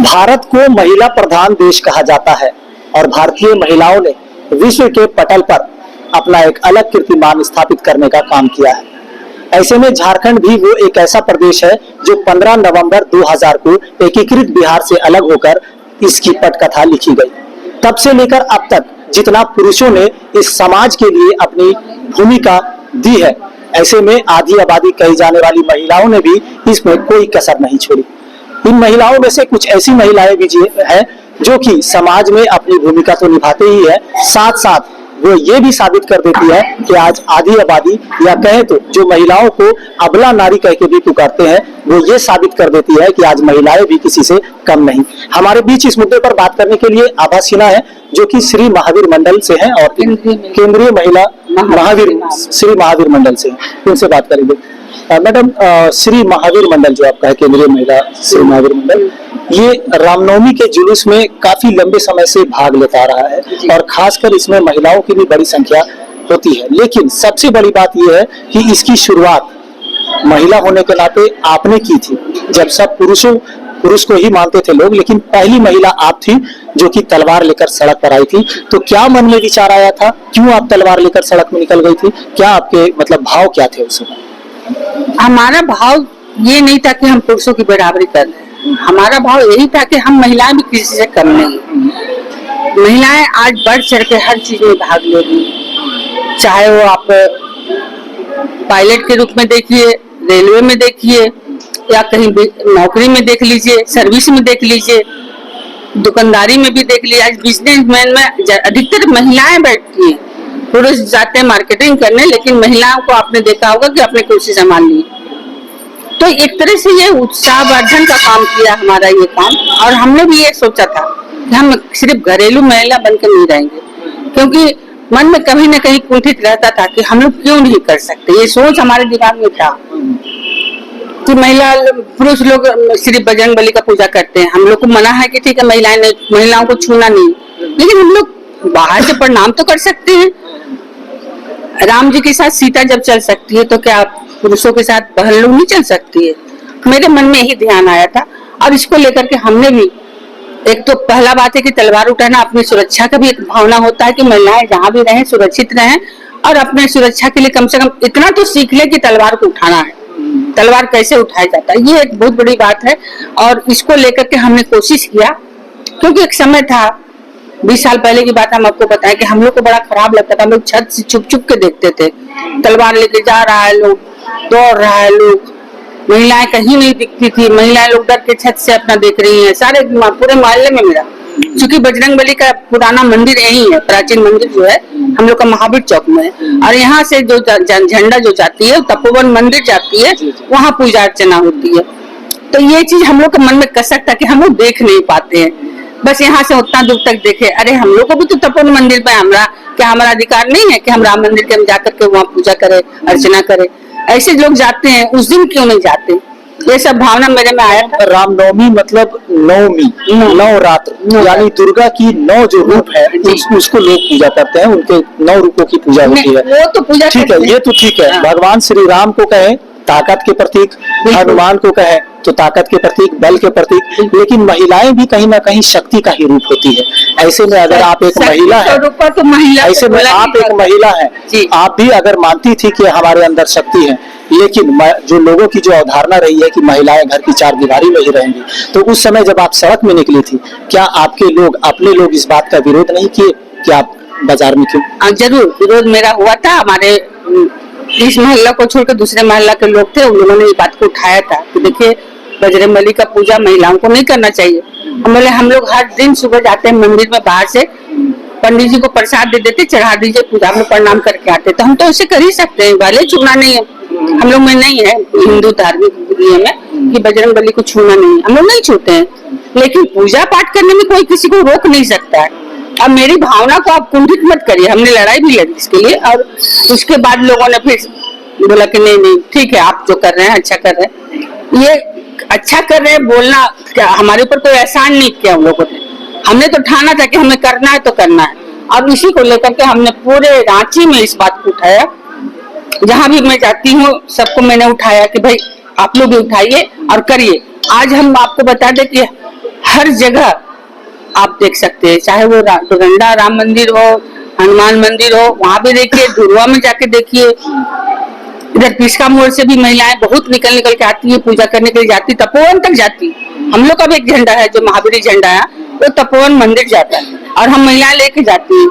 भारत को महिला प्रधान देश कहा जाता है और भारतीय महिलाओं ने विश्व के पटल पर अपना एक अलग कीर्तिमान स्थापित करने का काम किया है। ऐसे में झारखंड भी वो एक ऐसा प्रदेश है जो 15 नवंबर 2000 को एकीकृत बिहार से अलग होकर इसकी पटकथा लिखी गई। तब से लेकर अब तक जितना पुरुषों ने इस समाज के लिए अपनी भूमिका दी है, ऐसे में आधी आबादी कही जाने वाली महिलाओं ने भी इसमें कोई कसर नहीं छोड़ी। इन महिलाओं में से कुछ ऐसी महिलाएं भी हैं जो कि समाज में अपनी भूमिका तो निभाते ही है, साथ साथ वो ये भी साबित कर देती है कि आज आधी आबादी या कहें तो जो महिलाओं को अबला नारी कह के भी पुकारते हैं, वो ये साबित कर देती है कि आज महिलाएं भी किसी से कम नहीं। हमारे बीच इस मुद्दे पर बात करने के लिए आभा सिन्हा है, जो कि श्री महावीर मंडल से हैं और केंद्रीय महिला महावीर श्री महावीर मंडल से हैं। उनसे बात करेंगे। मैडम, श्री महावीर मंडल जो आपका है, केंद्रीय महिला श्री महावीर मंडल, ये रामनवमी के जुलूस में काफी लंबे समय से भाग लेता रहा है और खासकर इसमें महिलाओं की भी बड़ी संख्या होती है। लेकिन सबसे बड़ी बात यह है कि इसकी शुरुआत महिला होने के नाते आपने की थी। जब सब पुरुष को ही मानते थे लोग, लेकिन पहली महिला आप थी जो कि तलवार लेकर सड़क पर आई थी। तो क्या मन में विचार आया था, क्यों आप तलवार लेकर सड़क में निकल गई थी? क्या आपके मतलब भाव क्या थे उस समय? हमारा भाव ये नहीं था कि हम पुरुषों की बराबरी कर रहे हैं। हमारा भाव यही था कि हम महिलाएं भी किसी से कम नहीं। महिलाएं आज बढ़ चढ़ के हर चीज में भाग ले रही, चाहे वो आप पायलट के रूप में देखिए, रेलवे में देखिए, या कहीं नौकरी में देख लीजिए, सर्विस में देख लीजिए, दुकानदारी में भी देख लीजिए। आज बिजनेसमैन में अधिकतर महिलाएं बैठती हैं। पुरुष जाते हैं मार्केटिंग करने, लेकिन महिलाओं को आपने देखा होगा कि अपने कुर्सी संभाल ली। तो एक तरह से ये उत्साहवर्धन का काम किया हमारा ये काम। और हमने भी ये सोचा था कि हम सिर्फ घरेलू महिला बनकर नहीं रहेंगे, क्योंकि मन में कहीं ना कहीं कुंठित रहता था कि हम लोग क्यों नहीं कर सकते। ये सोच हमारे दिमाग में था कि पुरुष लोग सिर्फ बजरंगबली का पूजा करते हैं। हम लोग को मना है कि ठीक है महिलाओं को छूना नहीं, लेकिन हम लोग बाहर से प्रणाम तो कर सकते हैं। राम जी के साथ सीता जब चल सकती है, तो क्या पुरुषों के साथ बहन लोग नहीं चल सकती है? मेरे मन में यही ध्यान आया था और इसको लेकर के हमने भी, एक तो पहला बात है कि तलवार उठाना अपनी सुरक्षा का भी एक भावना होता है कि महिलाएं जहां भी रहें सुरक्षित रहें, और अपने सुरक्षा के लिए कम से कम इतना तो सीख ले कि तलवार को उठाना है, तलवार कैसे उठाया जाता है। ये एक बहुत बड़ी बात है और इसको लेकर के हमने कोशिश किया। क्योंकि एक समय था, 20 साल पहले की बात हम आपको बताएं कि हम लोग को बड़ा खराब लगता था। हम लोग छत से छुप छुप के देखते थे, तलवार लेके जा रहा है लोग, दौड़ रहा है लोग, महिलाएं कहीं नहीं दिखती थी। महिलाएं लोग डर के छत से अपना देख रही हैं। सारे पूरे मोहल्ले में मेरा, क्योंकि बजरंगबली का पुराना मंदिर यही है, प्राचीन मंदिर जो है हम लोग का महावीर चौक में है। और यहाँ से जो झंडा जो जाती है तपोवन मंदिर जाती है, वहाँ पूजा अर्चना होती है। तो ये चीज हम लोग के मन में कसक था कि हम लोग देख नहीं पाते हैं, बस यहाँ से उतना दूर तक देखे। अरे हम लोग को भी तो तपोवन मंदिर पे हमारा अधिकार नहीं है कि हम राम मंदिर के हम जाकर के वहाँ पूजा करें, अर्चना करें? ऐसे लोग जाते हैं, उस दिन क्यों नहीं जाते? ये सब भावना मेरे में आया था। रामनवमी मतलब नवमी, नवरात्र, यानी दुर्गा की 9 जो रूप है उसको लोग पूजा करते हैं, उनके 9 रूपों की पूजा होती है। वो तो पूजा ठीक है, ये तो ठीक है। भगवान श्री राम को कहें ताकत के प्रतीक, हनुमान को कहें तो ताकत के प्रतीक, बल के प्रतीक, लेकिन महिलाएं भी कहीं ना कहीं शक्ति का ही रूप होती है। ऐसे में अगर आप एक महिला है, ऐसे में आप एक महिला है, आप भी अगर मानती थी कि हमारे अंदर शक्ति है, लेकिन जो लोगों की जो अवधारणा रही है कि महिलाएं घर की चार दीवारी में ही रहेंगी, तो उस समय जब आप सड़क में निकली थी, क्या आपके लोग, अपने लोग इस बात का विरोध नहीं किए कि आप बाजार में क्यों? जरूर विरोध मेरा हुआ था। हमारे इस मोहल्ला को छोड़कर दूसरे मोहल्ला के लोग थे, उन्होंने ये बात को उठाया था कि देखिए बजरंगबली का पूजा महिलाओं को नहीं करना चाहिए। हम लोग हर दिन सुबह जाते हैं मंदिर में, बाहर से पंडित जी को प्रसाद दे देते, चढ़ा दीजिए, पूजा में प्रणाम करके आते। तो हम तो ऐसे कर ही सकते हैं, भले छूना नहीं है। हम लोग में नहीं है हिंदू धार्मिक में कि बजरंगबली को छूना नहीं है, हम लोग नहीं छूते हैं। लेकिन पूजा पाठ करने में कोई किसी को रोक नहीं सकता है। अब मेरी भावना को आप कुंठित मत करिए। हमने लड़ाई भी लड़ी इसके लिए, और उसके बाद लोगों ने फिर बोला कि नहीं ठीक है, आप जो कर रहे हैं अच्छा कर रहे हैं। ये अच्छा कर रहे हैं बोलना क्या, हमारे ऊपर कोई एहसान नहीं किया हम लोगों ने। हमने तो ठाना था कि हमें करना है तो करना है, और इसी को लेकर के हमने पूरे रांची में इस बात को उठाया। जहां भी मैं जाती हूँ सबको मैंने उठाया कि भाई आप लोग भी उठाइए और करिए। आज हम आपको बता दें कि हर जगह आप देख सकते हैं, चाहे वो डोरंडा राम मंदिर हो, हनुमान मंदिर हो, वहां भी देखिए, धुरवा में जाके देखिए, इधर पिस्का मोड़ से भी महिलाएं बहुत निकल निकल के आती है, पूजा करने के लिए जाती, तपोवन तक जाती। हम लोग का भी एक झंडा है जो महावीर झंडा है, वो तपोवन मंदिर जाता है और हम महिलाएं लेके जाती है।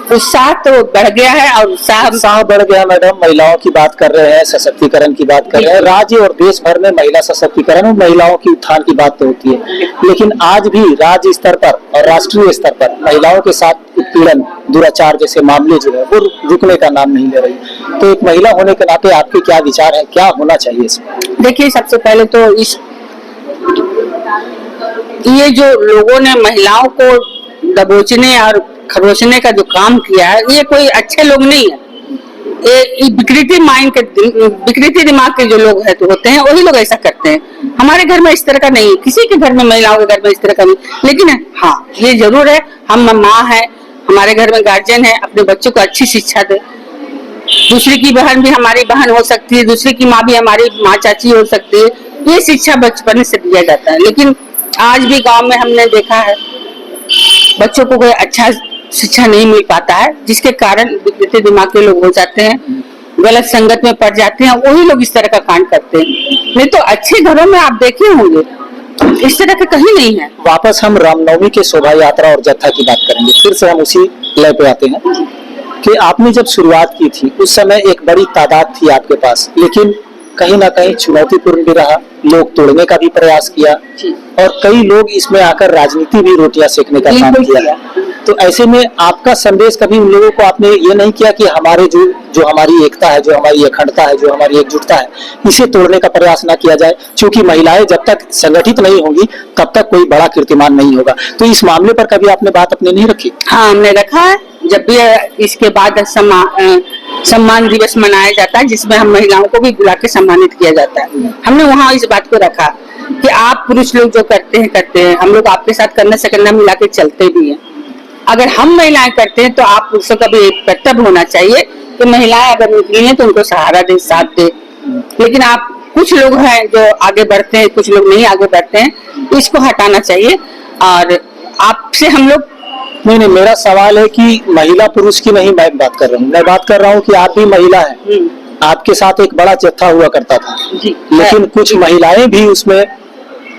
उत्साह तो बढ़ गया है और उत्साह बढ़ गया। मैडम, महिलाओं की बात कर रहे हैं, सशक्तिकरण की बात कर रहे हैं, राज्य और देश भर में महिला सशक्तिकरण और महिलाओं की उत्थान की बात तो होती है, लेकिन आज भी राज्य स्तर पर और राष्ट्रीय स्तर पर महिलाओं के साथ उत्पीड़न, दुराचार जैसे मामले जो है वो रुकने का नाम नहीं ले रही। तो एक महिला होने के नाते आपके क्या विचार है, क्या होना चाहिए इसमें? देखिए, सबसे पहले तो ये जो लोगों ने महिलाओं को दबोचने और खरोचने का जो काम किया है, ये कोई अच्छे लोग नहीं है। ये विकृति माइंड के, विकृति दिमाग के जो लोग है तो होते हैं, वही लोग ऐसा करते हैं। हमारे घर में इस तरह का नहीं है, किसी के घर में, महिलाओं के घर में इस तरह का नहीं। लेकिन हाँ, ये जरूर है, हम माँ है, हमारे घर में गार्जियन है, अपने बच्चों को अच्छी शिक्षा दे। दूसरी की बहन भी हमारी बहन हो सकती है, दूसरी की माँ भी हमारी माँ चाची हो सकती है, ये शिक्षा बचपन से दिया जाता है। लेकिन आज भी गांव में हमने देखा है, बच्चों को कोई अच्छा शिक्षा नहीं मिल पाता है, जिसके कारण विकृत दिमाग के लोग हो जाते हैं, गलत संगत में पड़ जाते हैं, वही लोग इस तरह का कांड करते हैं। नहीं तो अच्छे घरों में आप देखे होंगे इस तरह का कहीं नहीं है। वापस हम रामनवमी के शोभा यात्रा और जत्था की बात करेंगे, फिर से हम उसी लय पे आते हैं कि आपने जब शुरुआत की थी उस समय एक बड़ी तादाद थी आपके पास, लेकिन कहीं ना कहीं चुनौतीपूर्ण भी रहा, लोग तोड़ने का भी प्रयास किया और कई लोग इसमें आकर राजनीति भी रोटियां सेकने का काम किया। तो ऐसे में आपका संदेश कभी उन लोगों को आपने ये नहीं किया कि हमारे जो हमारी एकता है, जो हमारी अखंडता है, जो हमारी एकजुटता है, इसे तोड़ने का प्रयास ना किया जाए, क्योंकि महिलाएं जब तक संगठित नहीं होंगी तब तक कोई बड़ा कीर्तिमान नहीं होगा। तो इस मामले पर कभी आपने बात अपने नहीं रखी? हाँ, हमने रखा है। जब भी इसके बाद सम्मान दिवस मनाया जाता है, जिसमें हम महिलाओं को भी बुला के सम्मानित किया जाता है, हमने वहाँ इस बात को रखा कि आप पुरुष लोग जो करते हैं, हम लोग आपके साथ करना से करना मिला के चलते भी हैं। अगर हम महिलाएं करते हैं तो आप पुरुषों का भी एक कर्तव्य होना चाहिए कि महिलाएं अगर निकली हैं तो उनको सहारा दे, साथ दे। लेकिन आप कुछ लोग हैं जो आगे बढ़ते हैं, कुछ लोग नहीं आगे बढ़ते हैं, इसको हटाना चाहिए। और आपसे हम लोग नहीं, मेरा सवाल है कि महिला पुरुष की नहीं मैं बात कर रहा हूँ, मैं बात कर रहा हूँ कि आप भी महिला हैं, आपके साथ एक बड़ा जत्था हुआ करता था, लेकिन कुछ महिलाएं भी उसमें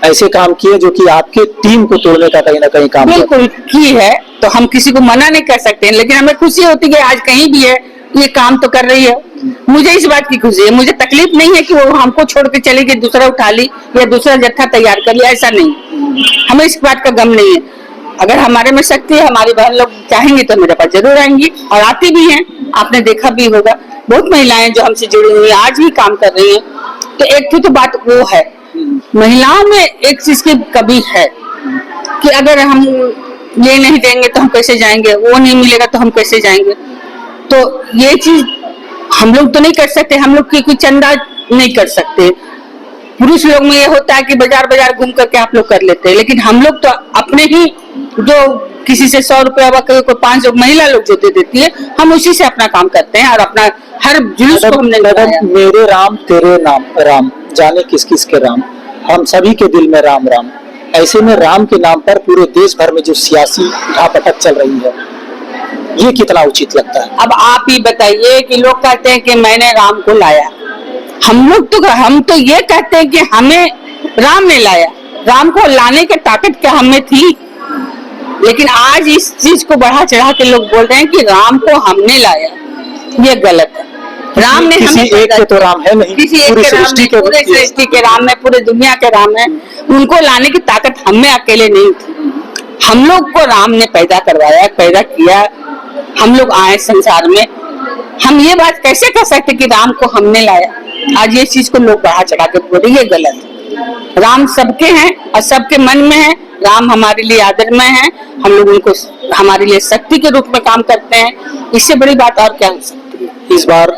ऐसे काम किए जो कि आपके टीम को तोड़ने का कहीं ना कहीं काम बिल्कुल की है। तो हम किसी को मना नहीं कर सकते, लेकिन हमें खुशी होती है आज कहीं भी है ये काम तो कर रही है। मुझे इस बात की खुशी है, मुझे तकलीफ नहीं है कि वो हमको छोड़ के चली गई, दूसरा उठा ली या दूसरा जत्था तैयार कर लिया, ऐसा नहीं, हमें इस बात का गम नहीं है। अगर हमारे में शक्ति है, हमारी बहन लोग चाहेंगी तो मेरे पास जरूर आएंगी और आती भी हैं। आपने देखा भी होगा, बहुत महिलाएं जो हमसे जुड़ी हुई आज भी काम कर रही हैं। तो एक तो बात वो है, महिलाओं में एक चीज की कमी है कि अगर हम ये नहीं देंगे तो हम कैसे जाएंगे, वो नहीं मिलेगा तो हम कैसे जाएंगे। तो ये चीज हम लोग तो नहीं कर सकते, हम लोग की कोई चंदा नहीं कर सकते। पुरुष लोग में ये होता है कि बाजार बाजार घूम करके आप लोग कर लेते हैं, लेकिन हम लोग तो अपने ही जो किसी से 100 रुपया कोई 500 महिला लोग जो दे देती है, हम उसी से अपना काम करते हैं और अपना हर जुलूस को हमने मेरे राम तेरे नाम राम, जाने किस किस के राम, हम सभी के दिल में राम राम। ऐसे में राम के नाम पर पूरे देश भर में जो सियासी उठापटक चल रही है, ये कितना उचित लगता है? अब आप ही बताइए कि लोग कहते हैं कि मैंने राम को लाया, हम तो ये कहते हैं कि हमें राम ने लाया। राम को लाने की ताकत क्या हमें थी? लेकिन आज इस चीज को बढ़ा चढ़ा के लोग बोल रहे हैं कि राम को हमने लाया, ये गलत है। राम ने किसी एक के तो राम है नहीं, किसी एक के राम नहीं, पूरे सृष्टि के राम है, पूरे दुनिया के राम है। उनको लाने की ताकत हमें अकेले नहीं थी, हम लोग को राम ने पैदा करवाया, पैदा किया, हम लोग आए संसार में। हम ये बात कैसे कह सकते कि राम को हमने लाया? आज ये चीज को लोग बढ़ा चढ़ा के बोल रहे, ये गलत है। राम सबके हैं और सबके मन में है। राम हमारे लिए आदरमय है, हम लोग उनको हमारे लिए शक्ति के रूप में काम करते हैं। इससे बड़ी बात और क्या हो सकती है? इस बार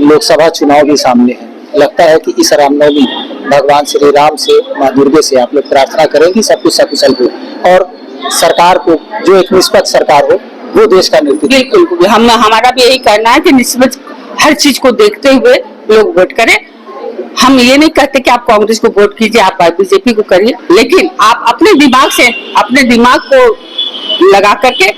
लोकसभा चुनाव भी सामने है, लगता है कि इस रामनवमी भगवान श्री राम से, माँ दुर्गे से आप लोग प्रार्थना करेंगे सब कुछ सकुशल हो और सरकार को, जो एक निष्पक्ष सरकार हो, वो देश का नेतृत्व। बिल्कुल, हमारा भी यही करना है कि निष्पक्ष हर चीज को देखते हुए लोग वोट करें। हम ये नहीं कहते कि आप कांग्रेस को वोट कीजिए, आप बीजेपी को करिए, लेकिन आप अपने दिमाग को लगा करके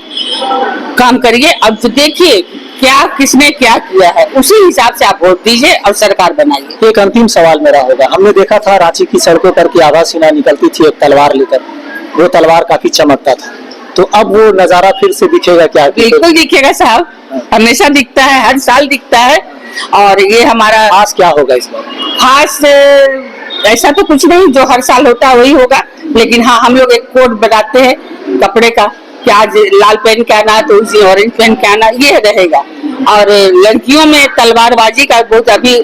काम करिए। अब तो देखिए क्या किसने क्या किया है, उसी हिसाब से आप वोट दीजिए और सरकार बनाइए। एक अंतिम सवाल मेरा होगा, हमने देखा था रांची की सड़कों पर कि आभा सिन्हा निकलती थी एक तलवार लेकर, वो तलवार काफी चमकता था, तो अब वो नजारा फिर से दिखेगा क्या? बिल्कुल दिखेगा साहब, हमेशा दिखता है, हर साल दिखता है। और ये हमारा खास क्या होगा इसमें? खास ऐसा तो कुछ नहीं, जो हर साल होता है वही होगा, लेकिन हाँ हम लोग एक कोड बनाते हैं कपड़े का कि आज लाल पहन के आना तो उसी ऑरेंज पहन के आना, ये रहेगा। और लड़कियों में तलवारबाजी का बहुत अभी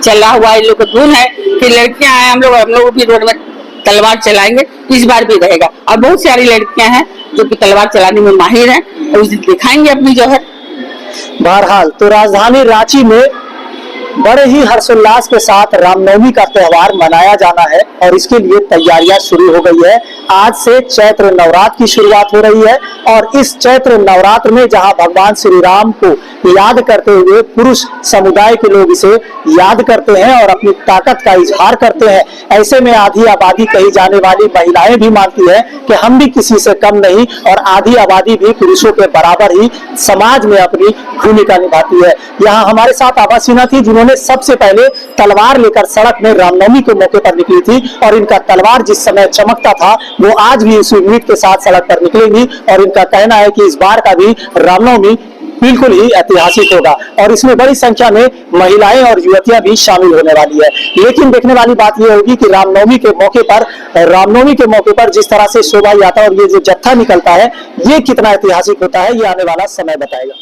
चला हुआ है, लोग धुन है कि लड़कियां आए, हम लोग भी रोड में तलवार चलाएंगे, इस बार भी रहेगा। और बहुत सारी लड़कियां हैं जो कि तलवार चलाने में माहिर हैं, और उस दिन दिखाएंगे अपनी जौहर। बहरहाल तो राजधानी रांची में बड़े ही हर्षोल्लास के साथ रामनवमी का त्योहार मनाया जाना है और इसके लिए तैयारियां शुरू हो गई है। आज से चैत्र नवरात्र की शुरुआत हो रही है और इस चैत्र नवरात्र में जहां भगवान श्री राम को याद करते हुए पुरुष समुदाय के लोग इसे याद करते हैं और अपनी ताकत का इजहार करते हैं, ऐसे में आधी आबादी कही जाने वाली महिलाएं भी मानती है कि हम भी किसी से कम नहीं और आधी आबादी भी पुरुषों के बराबर ही समाज में अपनी भूमिका निभाती है। यहाँ हमारे साथ आभा सिन्हा थी जिन्होंने सबसे पहले तलवार लेकर सड़क में रामनवमी के मौके पर निकली थी और इनका तलवार जिस समय चमकता था वो आज भी इस उम्मीद के साथ सड़क पर निकलेगी और इनका कहना है कि इस बार का भी रामनवमी बिल्कुल ही ऐतिहासिक होगा और इसमें बड़ी संख्या में महिलाएं और युवतियां भी शामिल होने वाली है। लेकिन देखने वाली बात यह होगी कि रामनवमी के मौके पर जिस तरह से शोभा यात्रा और ये जो जत्था निकलता है ये कितना ऐतिहासिक होता है, ये आने वाला समय बताएगा।